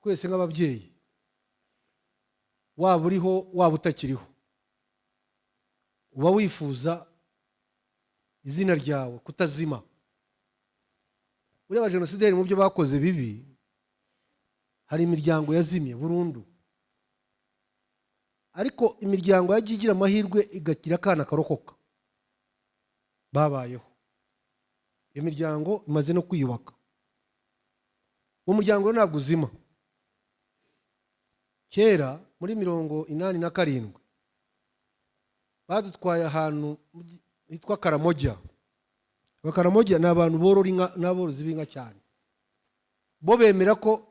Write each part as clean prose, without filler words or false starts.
twese nk'ababyeyi waba uriho waba utakiriho uba wifuza izina ryawe kutazima. Ureba Genocideri mu byo bakoze bibi, hari imiryango yazimye burundu, ariko imiryango yagiye igira amahirwe igagira akana karokoka babayeho. Iyo miryango imaze no kwiyubaka. Uwo muryango ntabwo uzima. Kera muri 87 badutwaye ahantu hitwa Karamoja. Karamoja ni abantu borora inka n'aborozi b'inka cyane. Bo bemera ko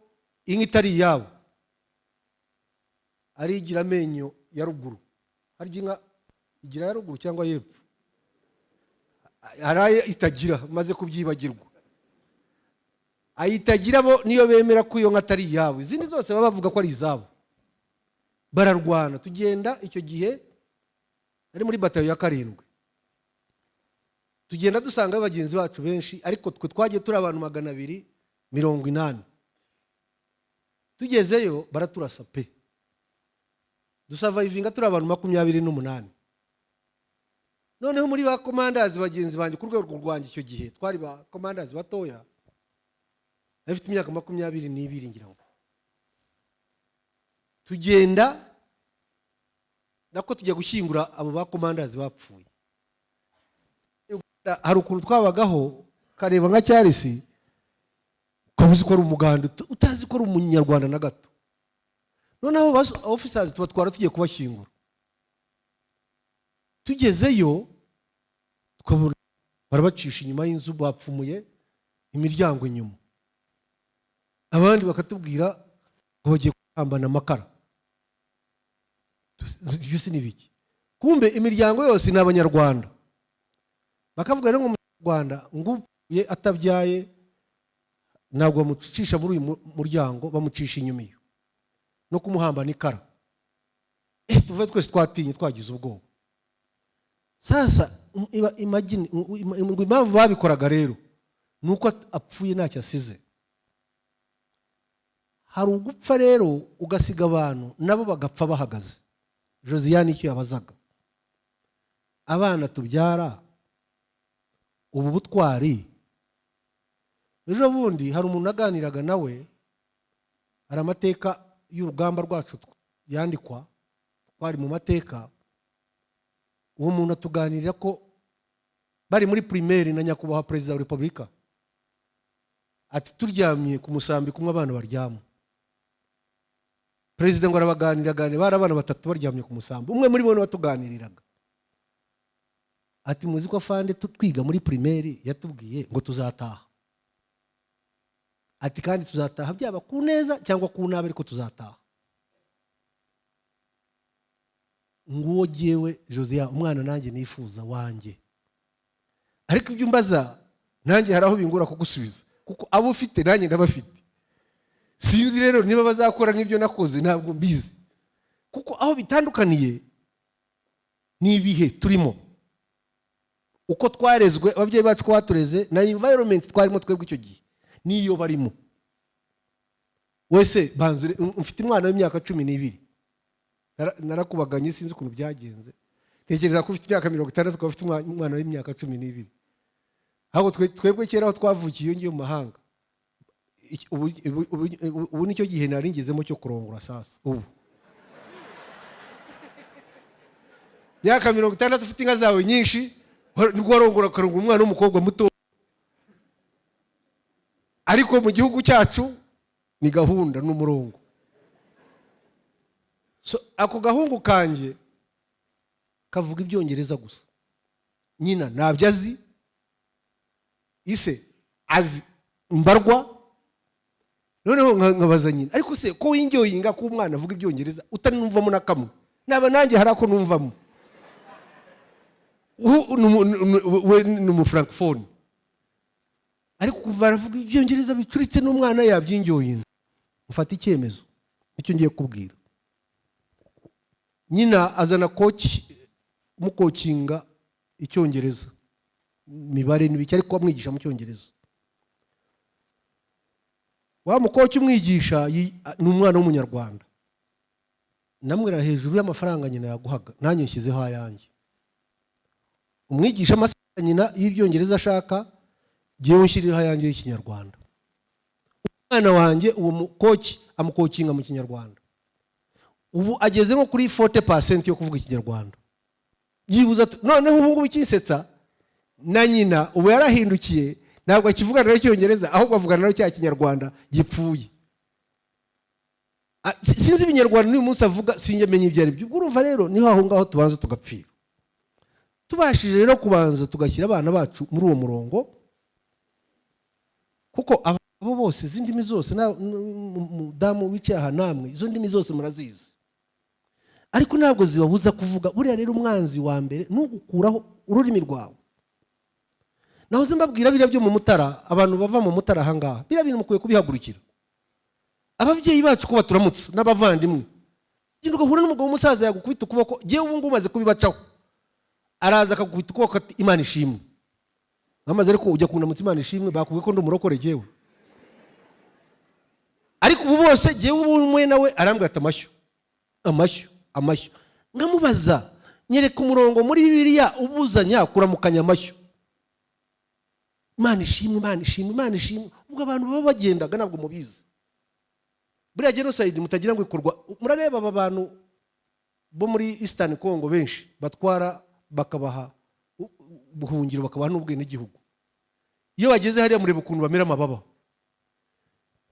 inka itari yabo, ari igira amenyo ya ruguru. Harya inka igira ya ruguru cyangwa yepfo? Haraye itagira, maze kubyibagirwa. Ayitagira bo niyo bemera ko iyo nka atari yabo. Izindi zose baba bavuga ko ari izabo. Bararwana. Tugenda icyo gihe ari muri batayo ya 7. Tugenda dusanga abagenzi bacu benshi, ariko twe twagiye turi abantu 280. Tugezeyo baraturasa pe. Dusavayivinga turi abantu 28. Noneho muri ba commanders bagenzi banje ku rwego rwanjye icyo gihe twari ba commanders batoya, bafite imyaka 22 ngira ngo. Tugenda nako tujya gushyingura abo ba commanders bapfuye. Hari ukuntu twabagaho kareba nka Charles, ukabuzi ko ari umuganda utazi ko ari umunyarwanda na gato. Noneho officers tubatwara tugiye kubashyingura. Tugezeyo tukabura barabacisha inyuma y'inzu bapfumuye imiryango inyuma. Abandi bakatubwira ngo bagiye kwambana amakara. Byose ni biki? Kumbe imiryango yose ni abanyarwanda. Bakavuga rero ngo mu Rwanda nguye atabyaye ntabwo bamucisha muri uyu muryango, bamucisha inyuma iyo no kumuhamba n'ikara. Tuvuye twese twatinye twagize ubwoba. Sasa imagine impamvu babikoraga rero nuko apfuye ntacyo asize. Hari ugupfa rero ugasiga abantu nabo bagapfa bahagaze. Josiane icyo yabazaga, abana tubyara ubu butwari. Ejo bundi hari umuntu aganiraga nawe, hari amateka y'urugamba rwacu yandikwa, twari mu mateka. Uwo muntu atuganirira ko bari muri primaire na nyakubahwa Perezida wa Repubulika, ati turyamye ku musambi kumwe abana baryama. Perezida ngo arabaganiraga, bari abana 3 baryamye ku musambi. Umwe muri bo batuganiriraga ati muzi ko afande twiga muri primaire yatubwiye ngo tuzataha. Ati kandi tuzataha byaba ku neza cyangwa ku nabi, ariko tuzataha. Nguwo jewe Josiane umwana nanjye nifuza wanjye, ariko ibyo mbaza nanjye haraho bingura kugusubiza kuko abo ufite nanjye ndabafite. Sinzi rero niba bazakora nk'ibyo nakoze, ntabwo mbizi kuko aho bitandukaniye ni ibihe turimo, uko twarezwe ababyeyi bacu ko batureze na environment twarimo twebwe icyo gihe niyo barimo. Wese banzure mfite umwana w'imyaka 12, narakubaganye sinzi ukuntu byagenze. Tekereza ko ufite imyaka 60 ko ufite umwana w'imyaka 12. Ahubwo twebwe kera aho twavukiye ngiye mu mahanga, ubu nicyo gihe naringezemo cyo kurongora. Sasa ubu myaka 60 ufite inka zawe nyinshi, nibwo warongora karongora umwana w'umukobwa muto. Ariko mu gihugu cyacu ni gahunda n'umurongo. So ako gahungu kanje kavuga ibyongereza gusa. Nyina ntabyo azi, ise azi mbarwa. Noneho nkabaza nyina, ariko se ko winjoyinga ko umwana avuga ibyongereza utanumvamo na kamwe? Naba nanjye harako numvamo. We ni mu francophone, ariko kuva aravuga ibyongereza bicuritse n'umwana yabyinjoyinga. Mfata icyemezo icyo ngiye kubwira. Nyina azana coach mukocinga icyongereza, mibare n'ibiki, ariko amwigisha mu cyongereza. wa mukoki umwigisha ni umwana w'umunyarwanda, namwira hejuru y'amafaranga nyina yaguhaga nanjye nshyizeho ayanjye. Umwigisha amasaha nyina y'ibyongereza ashaka, ngewe nshyiriho ayanjye y'ikinyarwanda. Umwana wanjye uwo mukoki amukokinga mu kinyarwanda, ubu ageze nko kuri 40% yo kuvuga ikinyarwanda. Byibuza noneho ubu ngubu ikinsetsa na nyina ubu yarahindukiye, ntabwo akivugana n'icyongereza ahubwo avugana no cya kinyarwanda gipfuye. Sinzi ibinyarwanda n'uyu munsi avuga sinyemenye ibyo ari byo. Urumva rero niho aho ngaho tubanza tugapfira. Tubashije rero kubanza tugashyira abana bacu muri uwo murongo, kuko abo bose izindimi zose mudamu wicaye aha namwe izo ndimi zose murazizi, ariko ntabwo zibabuza kuvuga. Buriya rero umwanzi wa mbere n'ugukuraho ururimi rwawe. Nahoze mbabwira biriya byo mu Mutara, abantu bava mu Mutara aha ngaha, biriya bintu mukwiye kubihagurukira. Ababyeyi bacu ko baturamutse n'abavandimwe, genda ugahura n'umugabo w'umusaza yagukubita ukuboko, ngewe ubu ngubu umaze kubibacaho, araza akagukubita ukuboko ati Imana ishimwe. Amaze ariko ujya kuna mutima Imana ishimwe, bakubwiye ko ndi umurokore ngewe. Ariko ubu bose ngewe ubu umwe nawe arambwira ati amashyo. Ngamubaza, nyereka umurongo muri Bibiliya ubuzanya kuramukanya amashyo. Imana ishimwe. Ubwo abantu baba bagendaga ntabwo mubizi. Buriya genocide mutagira ngo ikorwa. Murareba aba bantu bo muri Eastern Congo benshi batwara bakabaha buhungiro bakabaha n'ubwene igihugu. Iyo bageze hariya mureba ukuntu bamera amababa.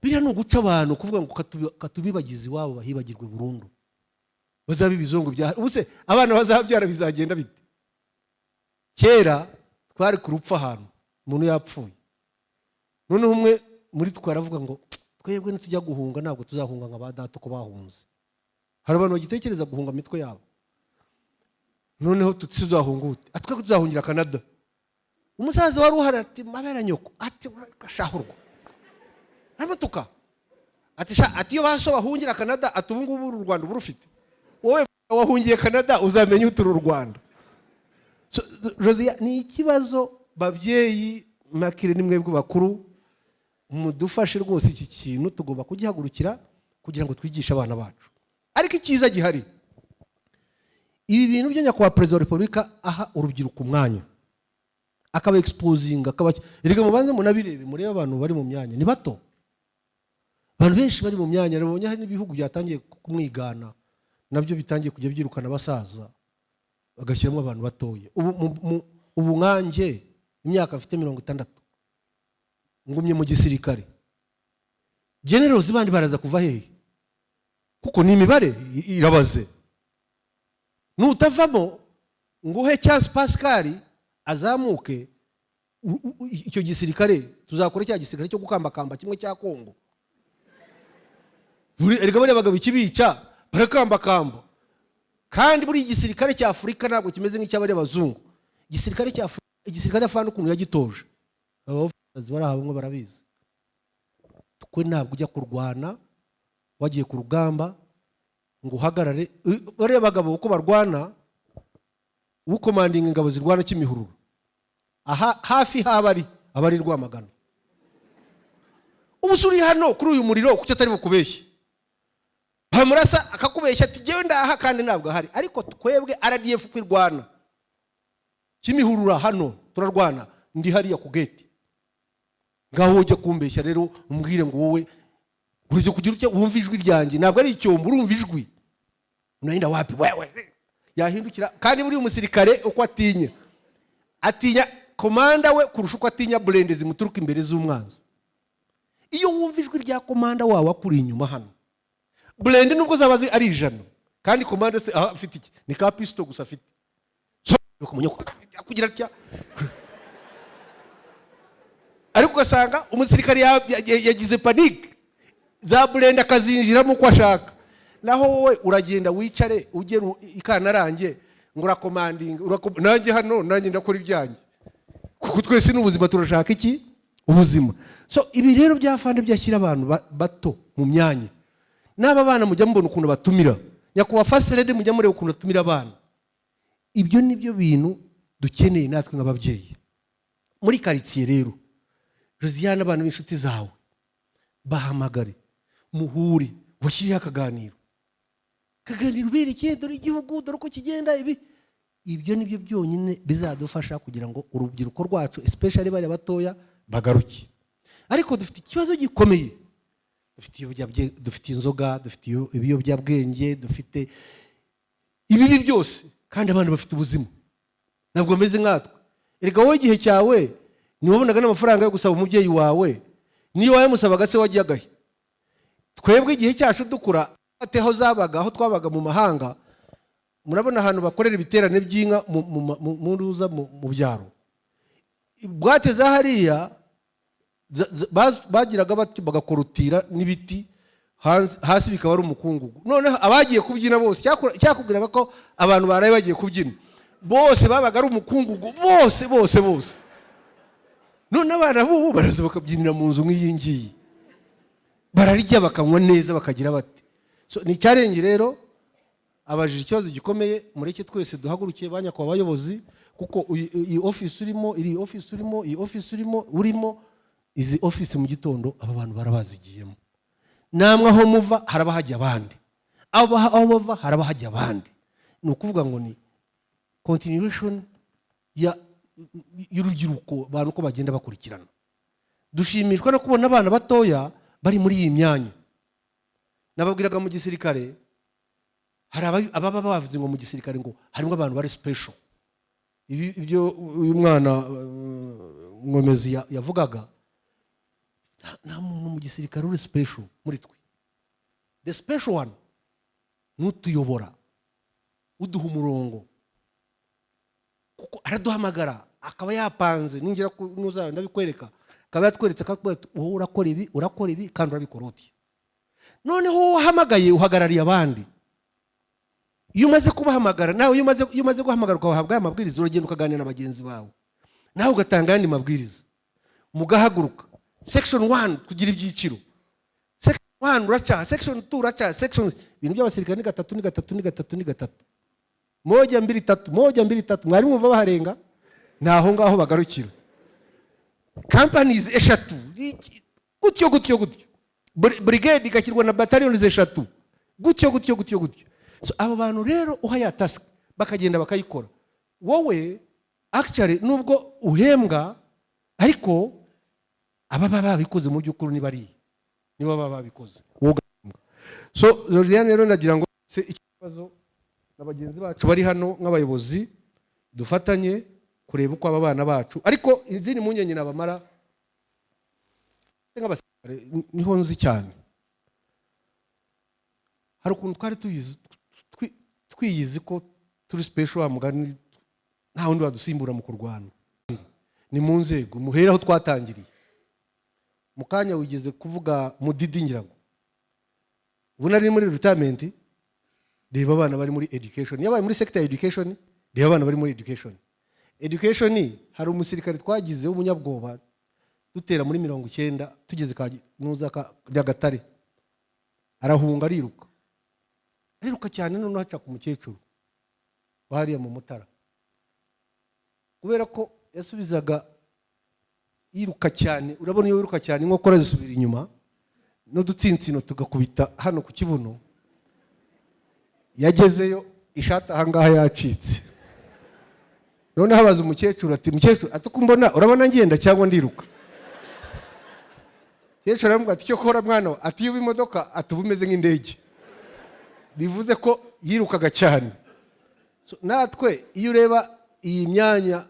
Biriya no guca abantu kuvuga ngo katubibagize iwabo bahibagirwe burundu. Bazabe ibizongo bya ubuse abana bazabyara bizagenda bite? Kera twari ku rupfa ahantu umuntu yapfuye. Noneho umwe muri twaravuga ngo twebwe nitujya guhunga ntabwo tuzahunga nka ba data ko bahunze. Hari abantu bagitekereza guhunga mitwe yabo. Noneho tutuzahunga ute? Atwe tuzahungira Canada. Umusaza wari uhari ati mabera nyoko ati kashahurwa. Namatuka. Ati iyo baso bahungira Canada atubungu buru Rwanda burufite. Wowe wahungiye Canada uzamenye uturu Rwanda. Josia ni ikibazo babyeyi makire nimwe bw'abakuru mudufashe rwose iki kintu tugomba kugihagurukira kugira ngo twigishe abana bacu. Ariko ikiza gihari, ibi bintu byo nyakwa President wa Republika aha urubyiruko umwanya akaba exposing akaba erega mubanze munabirebe mureba abantu bari mu myanya ni bato. Abantu benshi bari mu myanya nabonye hari n'ibihugu byatangiye kumwigana nabyo bitangiye kujya byirukana abasaza bagashyiramo abantu batoye. Ubu nkanjye imyaka afite 60 ngumye mu gisirikare. Generals bandi baraza kuva hehe? Kuko ni imibare irabaze. Nutavamo nguhe Charles Pascal azamuke icyo gisirikare tuzakora cya gisirikare cyo gukambakamba kimwe cya Kongo. Erega bari abagabo ikibica barakambakamba. Kandi buri gisirikare cya Afrika ntabwo kimeze nk'icy'abari abazungu. Igisirikare afana ukuntu yagitoje. Abavuzi barahabwe barabizi. Twe ntabwo ujya kurwana wagiye ku rugamba ngo uhagarare bare bagabo uko barwana ukomandinga ingabo zirwana Kimihururu. Aha hafi habari abari Rwamagana. Ubusuri hano kuri uyu muriro kucyo atari bukubeshye. Bamurasa akakubeshya ati jewe ndaha kandi ntabwo hari. Ariko twebwe RDF kwirwana Kimihurura hano turarwana ndi hariya ku gate. Ngaho ujye kumbeshya rero umbwire ngo wowe urije kugira icyo wumva ijwi ryanjye ntabwo ari icyombo urumva ijwi. Unahinda wapi wewe? Yahindukira kandi muri umusirikare uko atinya komanda we kurusha uko atinya blende zimuturuka imbere z'umwanzo. Iyo wumva ijwi rya komanda wawe akuri inyuma hano. Blende nubwo zabazi ari 100 kandi komanda se afite iki? Ni ka pisto gusa afite. So kumunyoko kugira atya. Ariko ugasanga umusirikare yagize panique za blende akazinjiramo uko ashaka. Naho wowe uragenda wicare ugera ikanarange ngo urakomandinga nanjye hano nanjye ndakora ibyanjye. Kuko twese n'ubuzima turashaka iki? Ubuzima. So ibi rero byafande byashyira abantu bato mu myanya. N'aba bana mujya mbona ukuntu batumira. Nyakuba first lady mujya mureba ukuntu batumira abana. Ibyo nibyo bintu dukeneye natwe nk'ababyeyi. Muri quartier rero Josiane abantu b'inshuti zawe bahamagare muhure washyiriye akaganiro berekeye dore igihugu dore uko kigenda ibyo nibyo byonyine bizadufasha kugira ngo urubyiruko rwacu especially bari batoya bagaruke. Ariko dufite ikibazo gikomeye, dufite inzoga, dufite ibiyobyabwenge, dufite ibibi byose, kandi abantu bafite ubuzima ntabwo bameze nkatwe. Erega wowe igihe cyawe niwabonaga n'amafaranga yo gusaba umubyeyi wawe, niyo wayamusabaga se wagiye agahe. Twebwe igihe cyacu dukura ateho zabaga aho twabaga mu mahanga, murabona ahantu bakorera ibiterane by'inka mu ruza mu byaro, bwate za hariya bagiraga bagakorutira n'ibiti hasi bikaba ari umukungugu. Noneho abagiye kubyina bose cyakubwiraga ko abantu baraye bagiye kubyina bose babaga ari umukungugu bose. None abana bo baraza bakabyinira mu nzu nk'iyi ngiyi, bararya bakanywa neza bakagira bati. So ni challenge rero, abajije ikibazo gikomeye. Mureke twese duhagurukiye banyakwa abayobozi, kuko iyi office urimo izi office mu gitondo aba bantu barabazigiyemo. Namwe aho muva haraba hajya abandi, aho bava haraba hajya abandi. Ni ukuvuga ngo ni continuation y'urubyiruko, abantu ko bagenda bakurikirana. Dushimishwa no kubona abana batoya bari muri iyi myanya. Nababwiraga mu gisirikare hari ababa bavuze ngo mu gisirikare ngo harimo abantu bari special. Ibyo uyu mwana Ngomezi yavugaga, nta muntu mu gisirikare uri special muri twe. The special one n'utuyobora, uduha umurongo, kuko araduhamagara akaba yapanze. Ningira kuza ndabikwereka, akaba yatweretse akakubwira wowe urakora ibi kandi urabikora uti. Noneho wahamagaye uhagarariye abandi. Iyo umaze kubahamagara nawe, iyo umaze guhamagara ukahabwa amabwiriza, uragenda ukaganira na bagenzi bawe, nawe ugatanga andi mabwiriza, mugahaguruka. Section 1 kugira ibyiciro, section 1 uracha, section 2 uracha, section ibintu by'abasirikare ni gatatu. 1 2 3 mwari mwumva baharenga, naho ngaho bagarukira. Companies eshatu gutyo, brigade ikakirwa na battalions eshatu gutyo. So abo bantu rero uhaya task bakagenda bakayikora. Wowe actually nubwo uhembwa, ariko ababa babikoze mu by'ukuri niba babikoze. So Josiane rero nagira ngo se ikibazo n'abagenzi bacu bari hano nk'abayobozi dufatanye kureba uko aba bana bacu, ariko izindi munyenye nabamara nk'abasirikare niho nzi cyane. Hari ukuntu twari twiyizi ko turi special, mugani nta wundi wadusimbura mu kurwana. Ni mu nzego muhera aho twatangiriye. Mukanya wigeze kuvuga Mudidi ngirango, ubu nari muri retirement, reba abana bari muri education. Yabaye muri sector education, reba abana bari muri education. Hari umusirikare twagize w'umunyabwoba dutera muri 90 tugeze nuza Gatare, arahunga ariruka cyane, none haca ku mukecuru bariya mu Mutara, kubera ko yasubizaga yiruka cyane. Urabona iyo yiruka cyane inkokora zisubira inyuma n'udutsintsino tugakubita hano ku kibuno. Yagezeyo ishati ahangaha yacitse. None habaza umukecuru ati, mukecuru atukumbona urabona ngenda cyangwa ndiruka? Mukecuru aramubwira ati, cyo kora mwana ati yuba imodoka atubumeze nk'indege. Bivuze ko yirukaga cyane. So natwe iyo ureba iyi myanya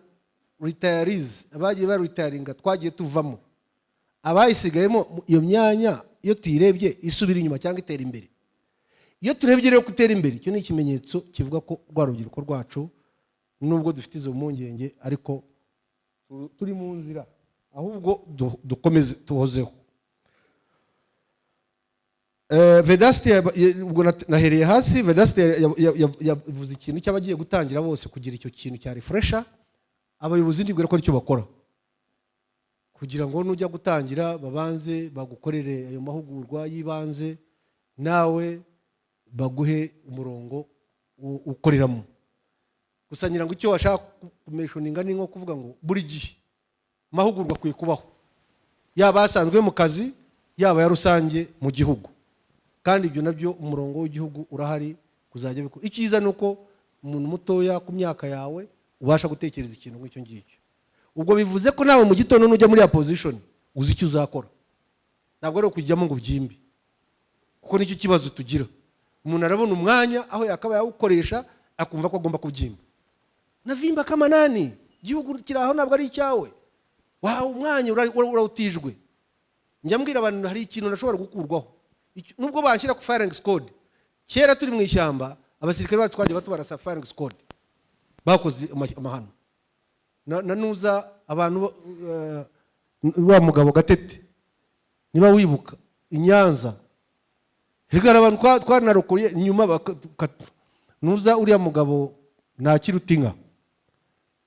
retirees, abagiye baritaringa twagiye tuvamo, abayisigayemo iyo myanya iyo tuyirebye isubira inyuma cyangwa itera imbere. Iyo turebye rero gutera imbere, icyo ni ikimenyetso kivuga ko rwa rubyiruko rwacu nubwo dufite izo mpungenge ariko turi mu nzira, ahubwo dukomeze tuhozeho. Vedaste ubwo nahereye hasi. Vedaste yavuze ikintu cy'abagiye gutangira bose kugira icyo kintu cya refresher. Abayobozi ndibwira ko ari cyo bakora, kugira ngo nujya gutangira babanze bagukorere ayo mahugurwa yibanze, nawe baguhe umurongo ukoreramo. Gusa ngira ngo icyo washaka kumentioninga ni nko kuvuga ngo buri gihe mahugurwa kwiye kubaho, yaba asanzwe mu kazi, yaba ya rusange mu gihugu, kandi ibyo nabyo umurongo w'igihugu urahari kuzajya bikora. Icyiza nuko umuntu mutoya ku myaka yawe ubasha gutekereza ikintu nk'icyo ngicyo. Ubwo bivuze ko nawe mu gitondo nujya muri ya position uzi icyo uzakora, ntabwo ari kujyamo ngo byimbi, kuko nicyo kibazo tugira. Umuntu arabona umwanya aho yakaba yawukoresha akumva ko agomba kubyimba. Navimba kama nani, igihugu kiraho ntabwo ari icyawe, wawe umwanya urawutijwe. Njya mbwira abantu hari ikintu nashobora gukurwaho, nubwo banshyira ku firing squad. Kera turi mu ishyamba abasirikare bacu twagiye batubarasa firing squad, bakoze amahano. Nanuza abantu wa mugabo Gatete, niba wibuka Inyanza, higara abantu twaranarokoye nyuma nuza uriya mugabo Ntakirutinka,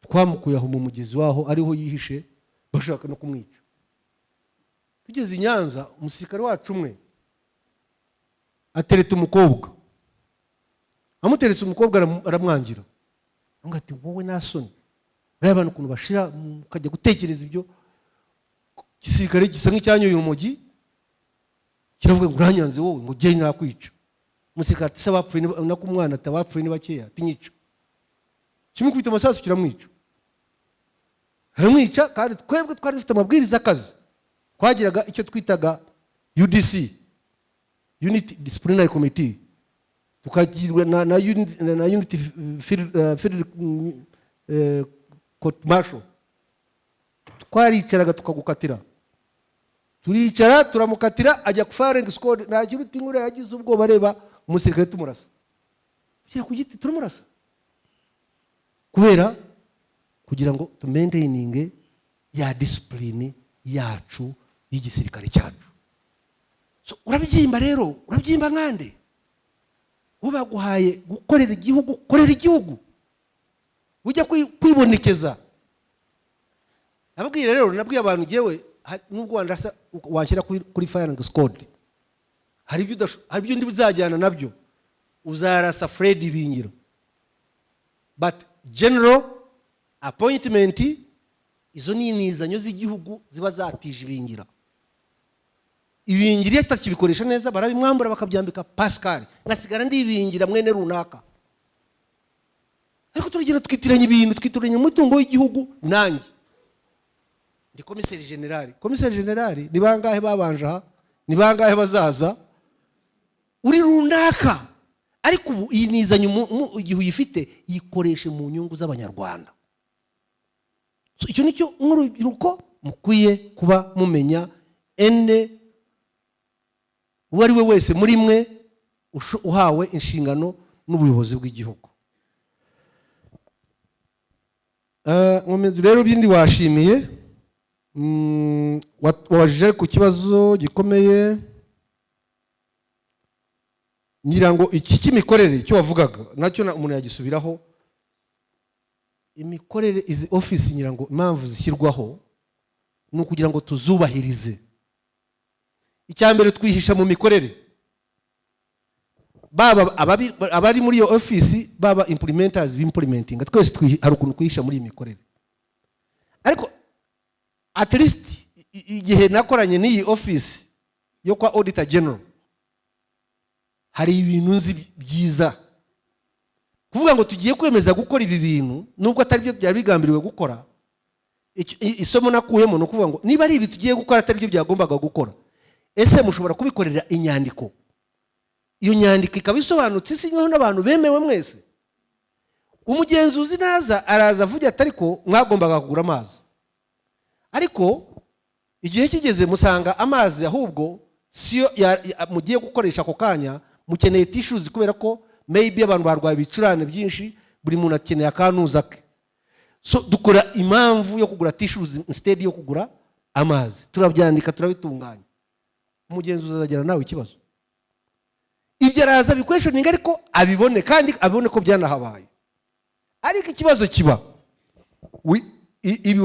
twamukuye aho mu mugezi waho ariho yihishe bashaka no kumwica. Tugeze Inyanza, umusirikare wacu umwe atereta umukobwa, amuteretse umukobwa aramwangira, ngo ati wowe nasoni, reba abantu ukuntu bashira mukajya gutekereza ibyo. Gisirikare gisa nk'icyanyoye urumogi kiravuga ngo uranyanze wowe ngo gye nakwica. Umusirikare ati se bapfuye nako umwana atabapfuye ni bakeya tinyica, kimukubita amasasu kiramwica, aramwica. Kandi twebwe twari dufite amabwiriza akazi, twagiraga icyo twitaga UDC, Unit Disciplinary Committee, tukagirwa na unity field court martial. Twaricaraga tukagukatira, turicara turamukatira, ajya ku firing squad. Ntakirutinka yagize ubwoba, areba umusirikare tumurasa, kira ku giti turumurasa, kubera kugira ngo tu maintaining ya discipline yacu y'igisirikare cyacu. So urabyimba rero, urabyimba nkande ubaguhaye gukorera igihugu, korera igihugu, ujya kwibonekeza. Nababwiye rero, nabwiye abantu jewe nubwo wandasa wanshyira kuri firing squad, hari ibyo ndi bizajyana nabyo, uzarasa Fred Ibingiro, but general appointment izo ni inizanyo z'igihugu ziba zatije Ibingira. Ibingira yatakibikoresha neza barabimwambura bakabyambika Pascal, ngasigara ndi Ibingira mwene runaka. Ariko turigera twitiranya ibintu, twitiranya umutungo w'igihugu. Nanjye ndi komiseri generali. Komiseri generali ni bangahe babanje aha, ni bangahe bazaza, uri runaka. Ariko ubu iyi nizanye igihe uyifite yikoreshe mu nyungu z'Abanyarwanda. So icyo nicyo nk'urubyiruko mukwiye kuba mumenya. Uwo ari we wese muri mwe uhawe inshingano n'ubuyobozi bw'igihugu. Nkomezi rero bindi washimiye, wabajije ku kibazo gikomeye, ngira ngo iki cy'imikorere cyo wavugaga nacyo umuntu yagisubiraho. Imikorere izi office ngira ngo impamvu zishyirwaho ni ukugira ngo tuzubahirize. Icyambere twihisha mu mikorere, baba abari muri iyo office, baba implementers b'implementing, twese hari ukuntu kwihisha muri iyi mikorere. Ariko at least igihe nakoranye n'iyi office yo kwa Auditor General, hari ibintu nzi byiza, kuvuga ngo tugiye kwemeza gukora ibi bintu nubwo atari byo byari bigambiriwe gukora. Isomo nakuyemo no kuvuga ngo niba ari ibi tugiye gukora atari byo byagombaga gukora, ese mushobora kubikorera inyandiko. Iyo nyandiko ikabisobanutse isinyweho n'abantu bemewe mwese. Umugenzuzi naza araza avuga ati ariko mwagombaga kugura amazi, ariko igihe kigeze musanga amazi ahubwo siyo mugiye gukoresha ako kanya, mukeneye tissues kubera ko maybe abantu barwaye ibicurane byinshi, buri muntu akeneye akanuza ke. So dukora impamvu yo kugura tissues instead yo kugura amazi, turabyandika turabitunganya. Umugenzuzi azagera nawe ikibazo, ibyo araza bikweshoninga ariko abibone, kandi abibone ko byanahabaye. Ariko ikibazo kiba ibi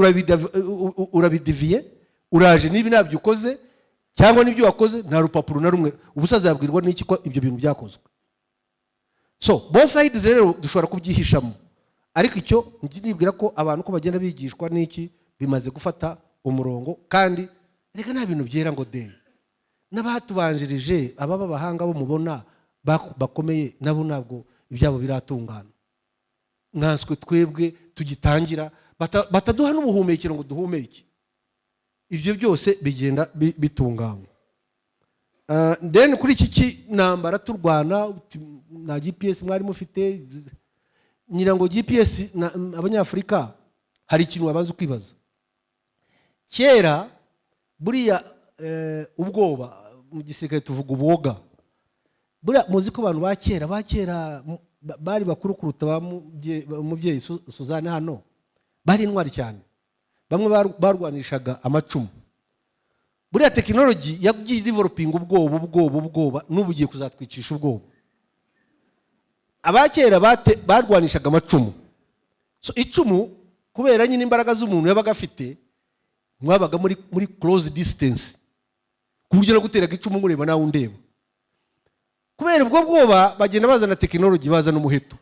urabidiviye, uraje nibi nabyo ukoze cyangwa nibyo wakoze, nta rupapuro na rumwe, ubusaza yabwirwa n'iki ko ibyo bintu byakozwe. So both sides rero dushobora kubyihishamo, ariko icyo nibwira ko abantu ko bagenda bigishwa n'iki bimaze gufata umurongo. Kandi reka nta bintu byera ngo de n'abatubanjirije aba b'abahanga bo mubona bakomeye nabo ntabwo ibyabo biratungana. Mwanswe twebwe tugitangira bataduha n'ubuhumekero ngo duhumeke. Ibyo byose bigenda bitunganywa. Then kuri iki nambara turwana na GPS mwari mufite, nyirango GPS abanyafrika hari ikintu wabanza kwibaza. Kera buriya ubwoba mu gisirikare tuvuga ubwoga. Buriya muzi ko abantu bakera bari bakuru kuruta umubyeyi Suzanne hano, bari intwari cyane. Bamwe barwanishaga amacumu. Buriya technology yagiye developing ubwoba n'ubu giye kuzatwicisha ubwoba. Abakera barwanishaga amacumu. So icumu kubera nyine imbaraga z'umuntu yabaga afite, mwabaga muri close distance, kuburyo no gutera icumu ngureba nawe undeba. Kubera ubwo bwoba bagenda bazana technology, bazana umuheto.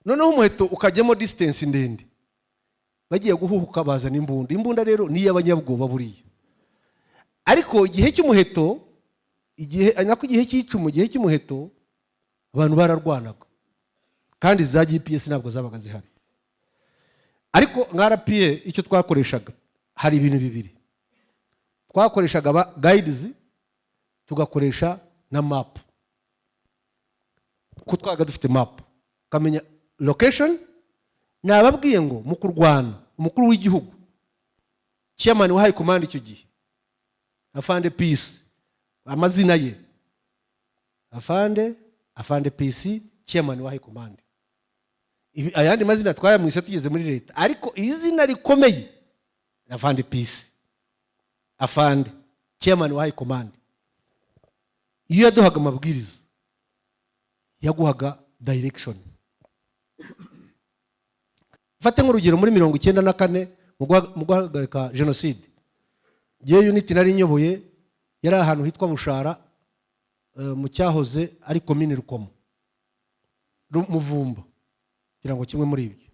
Noneho umuheto ukajyamo distance ndende, bagiye guhuhuka bazana imbunda rero ni y'abanyabwoba buriya. Ariko igihe cy'umuheto, igihe cy'icumu, igihe cy'umuheto abantu bararwanaga, kandi za GPS ntabwo zabaga zihari. Ariko nka RPA icyo twakoreshaga hari ibintu bibiri. Twakoreshaga guides, tugakoresha na map. Ko twaga dufite map, kamenya location. Nababwiye ngo mu kurwana umukuru w'igihugu, chairman wa high command icyo gihe, Afande Peace, amazina ye Afande Peace, chairman wa high command. Ayandi mazina twayamwisha tugeze muri leta, ariko izina rikomeye Afande Peace, Afande chairman wa high command. Iyo yaduhaga amabwiriza, yaguhaga direction. Fate nk'urugero muri 1994 mu guhagarika genocide, gihe unit nari nyoboye yari ahantu hitwa Bushara, mu cyahoze ari commune Rukomo, Muvumba, kugira ngo kimwe muri ibyo.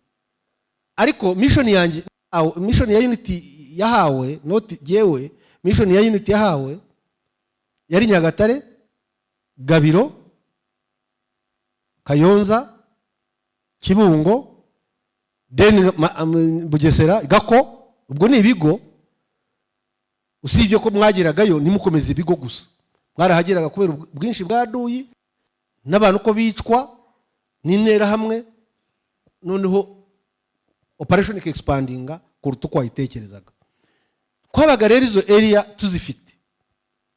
Ariko mission yanjye, mission ya unit yahawe, not jewe, mission ya unit yahawe yari Nyagatare, Gabiro, Kayonza, Kibungo, then Bugesera, Gako. Ubwo ni ibigo. Usibye ko mwageragayo nimukomeza ibigo gusa, mwarahageraga kubera ubwinshi bwaduyi n'abantu ko bicwa n'intera hamwe. Noneho operation expandinga kuruta uko wayitekerezaga. Kwabaga rero izo area tuzifite,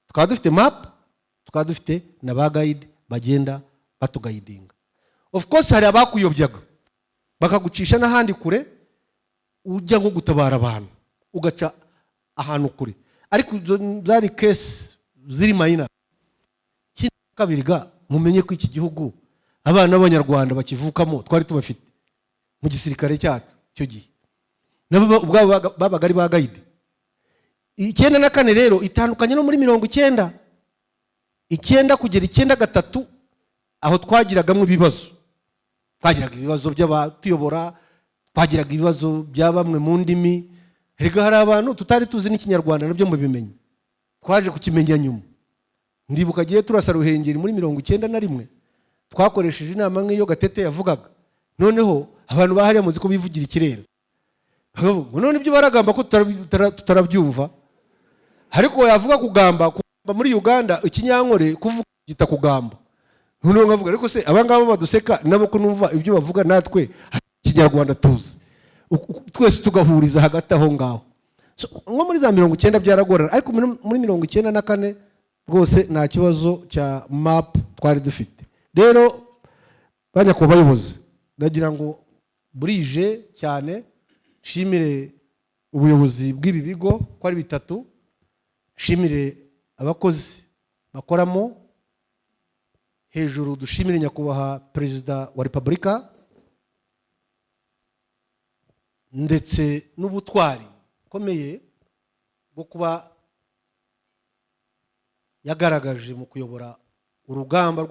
tukaba dufite map, tukaba dufite na ba guide bagenda batuguidinga. Of course hari abakuyobyaga bakagucisha n'ahandi kure, ujya nko gutabara abantu ugaca ahantu kure, ariko zari case ziri minor. Kabiriga mumenye ko iki gihugu abana b'Abanyarwanda bakivukamo twari tubafite mu gisirikare cyacu cyo gihe, nabo ubwabo babaga ari ba guide. 94 rero itandukanye no muri 90, 9 kugera 93 aho twagiragamwe ibibazo. Twagiraga ibibazo by'abatuyobora, twagiraga ibibazo bya bamwe mu ndimi. Rega hari abantu tutari tuzi n'ikinyarwanda nabyo mu bimenye, twaje kukimenya nyuma. Ndibuka gihe turasa Ruhengeri muri 91 twakoresheje inama nk'iyo Gatete yavugaga. Noneho abantu bahari muzi ko bivugira ikirere, none ibyo baragamba ko tutarabyumva. Ariko yavuga kugamba muri Uganda ikinyankore kuvuga gita kugamba. Noneho ngavuga ariko se abangabo baduseka nabo ko numva ibyo bavuga natwe ikinyarwanda tuzi, twese tugahuriza hagati aho ngaho. Nko muri za 90 byaragorana, ariko muri 94 rwose nta kibazo cya map twari dufite. Rero banyako bayobozi, ndagira ngo burije cyane shimire ubuyobozi bw'ibi bigo ko ari bitatu, shimire abakozi bakoramo, hejuru dushimire nyakubahwa Perezida wa Repubulika, ndetse n'ubutwari komeye bwo kuba yagaragaje mu kuyobora urugamba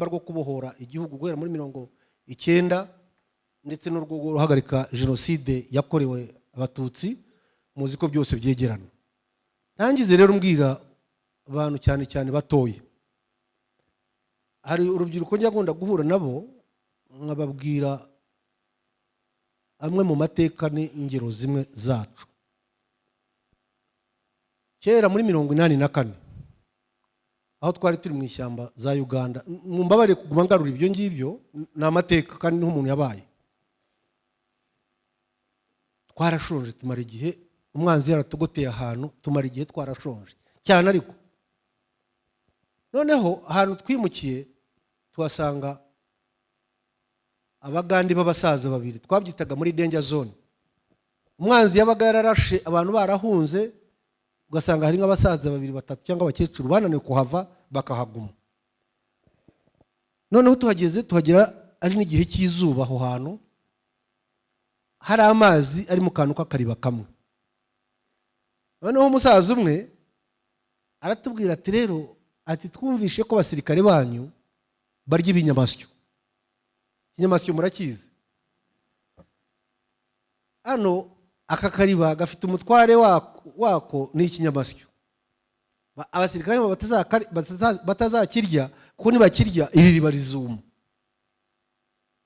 rwo kubohora igihugu guhera muri 90 ndetse n'urwo guhagarika genocide yakorewe abatutsi. Muzi ko byose byegerana. Nangize rero mbwira abantu cyane cyane batoye. Hari urubyiruko njya nkunda guhura nabo nkababwira amwe mu mateka n'ingero zimwe zacu. Kera muri 1984 aho twari turi mu ishyamba za Uganda, mumbabarire kuguma ngarura ibyo ngibyo, na amateka kandi n'umuntu yabaye. Twarashonje tumara igihe, umwanzi yaratugoteye ahantu tumara igihe twarashonje cyane. Ariko noneho ahantu twimukiye tuhasanga abagandi b'abasaza babiri, twabyitaga muri danger zone. Umwanzi yabaga yararashe abantu barahunze, ugasanga hari nk'abasaza babiri batatu cyangwa abakecuru bananiwe kuhava bakahaguma. Noneho tuhagera ari n'igihe cy'izuba, aho hantu hari amazi ari mu kantu k'akariba kamwe. Noneho umusaza umwe aratubwira ati rero, ati twumvishe ko abasirikare banyu barya ibinyamasyo. Inyamasyo murakizi? Hano aka kariba gafite umutware wako ni ikinyamasyo. Abasirikare batazakirya kuko nibakirya iri riba rizuma,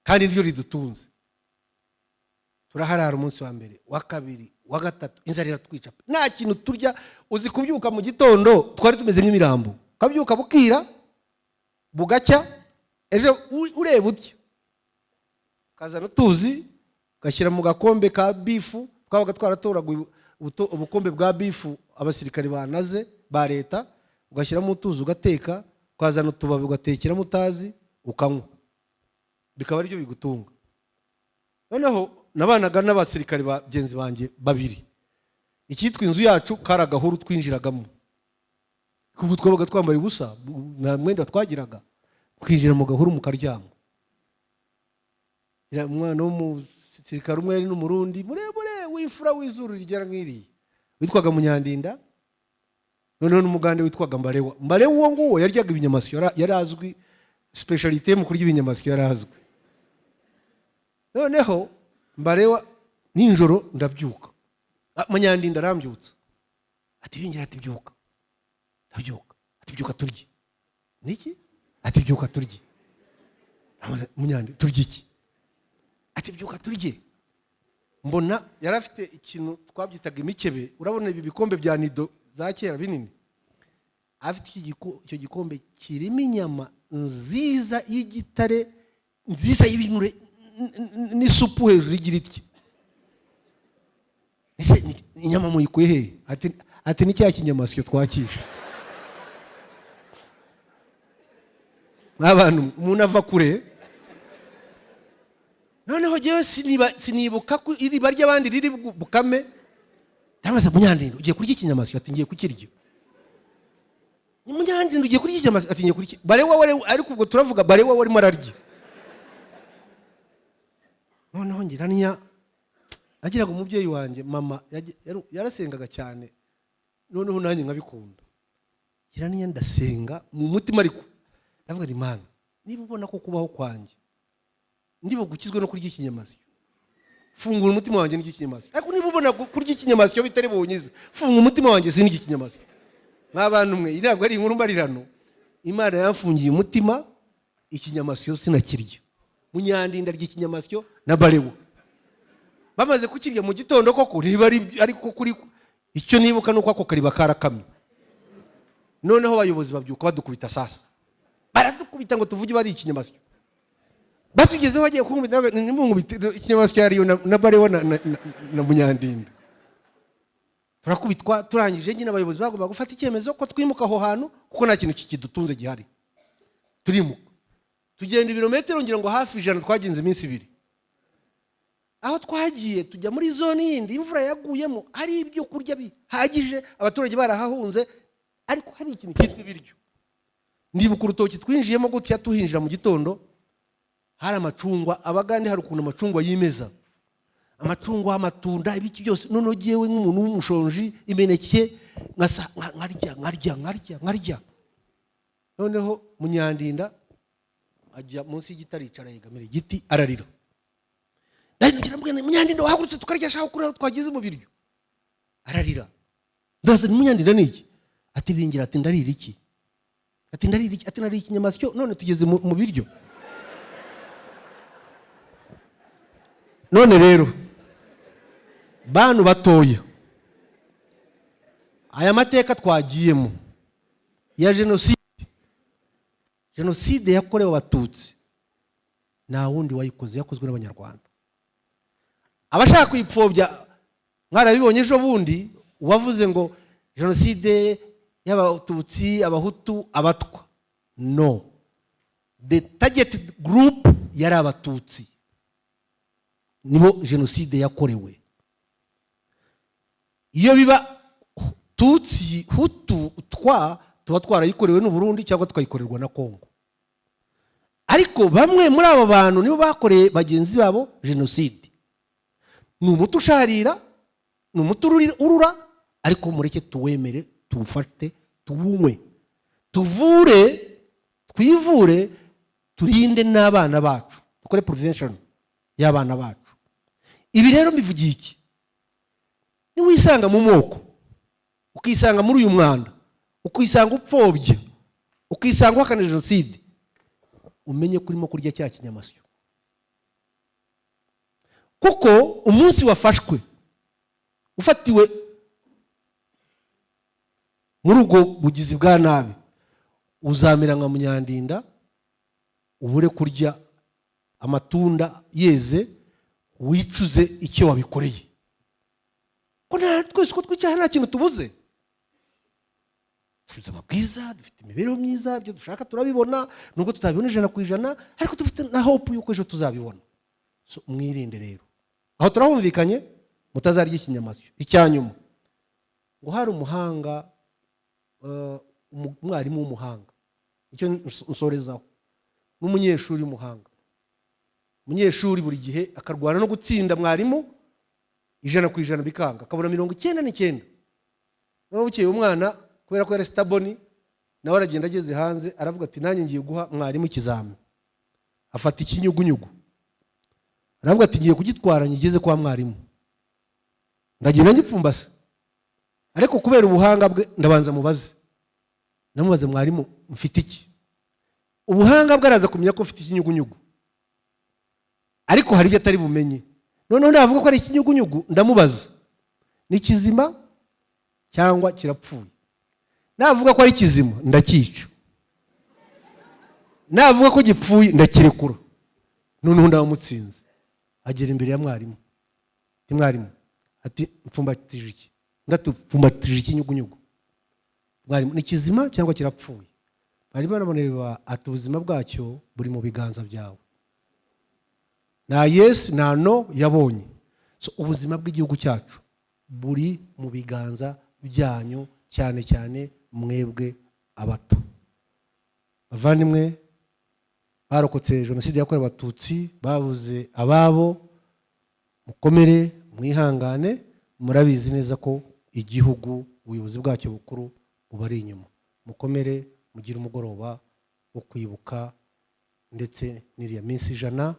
kandi niryo ridutunze. Turaharara umunsi wa mbere, wa kabiri, wa gatatu, inzara iratwica, nta kintu turya. Uzi kubyuka mu gitondo twari tumeze nk'imirambo, kabyuka bukira bugacya, ejo ureba utyo kazana utuzi gashyira mu gakombe ka bifu. Twabaga twaratoraguye ubukombe bwa bifu abasirikare banaze ba leta, ugashyiramo utuzi ugateka, ukazana utubabi ugatekeramo utazi ukanywa, bikaba aribyo bigutunga. Noneho nabanaga n'abasirikare bagenzi banjye babiri. Icyitwa inzu yacu kari agahuru twinjiragamo, kuko twabaga twambaye ubusa, nta mwenda twagiraga, twinjira mu gahuru mu karyamo. Umwana w'umusirikare umwe n'umurundi muremure w'ifura w'izuru rigera nk'iriya witwaga Munyandinda, noneho n'umugande witwaga Mbarewa. Mbarewa uwo nguwo yaryaga ibinyamasyo, yari azwi, specialite mu kurya ibinyamasyo yari azwi. Noneho Mbarewa ninjoro ndabyuka, Munyandinda arambyutsa ati bingira, ati byuka. Ndabyuka, ati byuka turye. Niki? Ati byuka turye. Munyandinda turye iki? Ati byuka turye. Mbona yarafite ikintu twabyitaga imikebe, urabona ibi bikombe bya nido za kera binini. Afite icyo gikombe kirimo inyama nziza y'igitare, nziza y'ibinure, n'isupu hejuru igira itya. Ese inyama muyikuye he? Ati ni cya kinyamasyo twakisha. N'abantu umuntu ava kure. Noneho jewe sinibuka ko iri barya abandi riri bukame. Ndamaze Munyandinda ugiye kurya ikinyamasyo? Ati ngiye kukirya. Munyandinda ugiye kurya ikinyamasyo? Ati ngiye kurya. Barewa wari, ariko ubwo turavuga Barewa wari mararya. Noneho ngiraniya agiraga umubyeyi wanjye mama yarasengaga cyane, noneho nanjye nkabikunda. Ngiraniya ndasenga mu mutima, ariko ndavuga nti Mana, niba ubona ko kubaho kwanjye ndibo gukizwe no kurya ikinyamasyo, fungura umutima wanjye n'iki kinyamasyo. Ariko niba ubona kurya ikinyamasyo bitari bunyize, funga umutima wanjye siniki kinyamasyo. Nk'abantu mwe, irabwo ari inkuru mbarirano, Imana yafungiye umutima, ikinyamasyo sinakirya. Munyandinda ry'ikinyamasyo na Barewa bamaze kukirya mu gitondo, koko niba ariko kuri icyo nibuka nuko ako kariba karakamye. Noneho abayobozi babyuka badukubita sasa, baradukubita ngo tuvuge bari ikinyamasyo. Batugezeho bagiye kunkubita, ikinyamasyo yariyo na Barewa na Munyandinda. Turakubitwa, turangije nyine abayobozi bagomba gufata icyemezo ko twimuka aho hantu, kuko nta kintu kidutunze gihari. Turimuka tugenda ibirometero ngira ngo hafi 100, twagenze iminsi 2. Aho twagiye tujya muri zone yindi, imvura yaguyemo, hari ibyo kurya bihagije, abaturage barahahunze, ariko hari ikintu cyitwa ibiryo. Ndibuka urutoki twinjiyemo gutya tuhinjira mu gitondo, hari amacungwa, abagande hari ukuntu amacungwa yimeza, amacungwa, amatunda, ibiki byose. Noneho jewe nk'umuntu w'umushonji, imeneke nkarya. Noneho Munyandinda ajya munsi y'igitari, yicara yegamira igiti ararira. Ndagira mbwene Munyandinda wahagurutse tukarya shaho kuri aho twagize mu biryo. Ararira. Ndaza Munyandinda niki? ati bingira, ati ndarira iki, ati ndarira iki, ati nariye ikinyamasyo none tugeze mu biryo. None rero bantu batoya, aya mateka twagiyemo ya jenoside yakorewe abatutsi nta wundi wayikoze, yakozwe n'abanyarwanda. Abashaka kuyipfobya mwarabibonye ejo bundi uwavuze ngo jenoside y'abatutsi, abahutu, abatwa. No, the targeted group yari abatutsi, nibo jenoside yakorewe. Iyo biba tutsi, hutu, twa, tuba twarayikorewe n'u Burundi cyangwa tukayikorerwa na Kongo. Ariko bamwe muri abo bantu nibo bakoreye bagenzi babo jenoside. Ni umuti usharira, ni umuti urura, ariko mureke tuwemere, tuwufate, tuwunywe, tuvure, twivure, turinde n'abana bacu, dukore prevention y'abana bacu. Ibi rero mbivugiye iki? Ni wisanga mu moko, ukisanga muri uyu mwanda, ukisanga upfobya, ukisanga wakana jenoside, umenye kurimo kurya cya kinyamasyo. Kuko umunsi wafashwe ufatiwe muri ubwo bugizi bwa nabi, uzamera nka Munyandinda, ubure kurya amatunda yeze, wicuze icyo wabikoreye. Ko twese ko twicaye nta kintu tubuze, dufite amabwiza, dufite imibereho myiza, ibyo dushaka turabibona, nubwo tutabibona 100%, ariko dufite na hope yuko ejo tuzabibona. So mwirinde rero, aho turahumvikanye, mutazarya ikinyamasyo. Icyanyuma ngo hari umuhanga, umwarimu w'umuhanga, icyo nsorezaho, n'umunyeshuri w'umuhanga. Umunyeshuri buri gihe akarwana no gutsinda mwarimu 100% bikanga, akabona 99. None bukeye umwana kubera ko yari staboni, nawe aragenda ageze hanze aravuga ati nanjye ngiye guha mwarimu ikizami. Afata ikinyugunyugu, aravuga ati ngiye kugitwara ngigeze kwa mwarimu, ndagenda ngipfumbase. Ariko kubera ubuhanga bwe ndabanza mubaze, namubaze mwarimu mfite iki. Ubuhanga bwe araza kumenya ko mfite ikinyugunyugu, ariko hari ibyo atari bumenye. Noneho ndavuga ko ari ikinyugunyugu, ndamubaza ni kizima cyangwa kirapfuye. Navuga ko ari kizima ndakica, navuga ko gipfuye ndakirekura. Noneho ndamutsinze, agera imbere ya mwarimu. Mwarimu ati mfumbatije iki? Ndatupfumbatije ikinyugunyugu. Mwarimu ni kizima cyangwa kirapfuye? Mwarimu araboneba ati ubuzima bwacyo buri mu biganza byawe. Na yes na no yabonye. So ubuzima bw'igihugu cyacu buri mu biganza byanyu, cyane cyane mwebwe abato. Bavandimwe barokotse jenoside yakorewe abatutsi, babuze ababo, mukomere, mwihangane, murabizi neza ko igihugu ubuyobozi bwacyo bukuru bubari inyuma. Mukomere, mugire umugoroba wo kwibuka ndetse n'iriya minsi 100,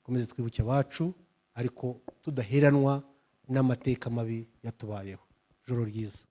komeze twibuke abacu, ariko tudaheranwa n'amateka mabi yatubayeho. Joro ryiza.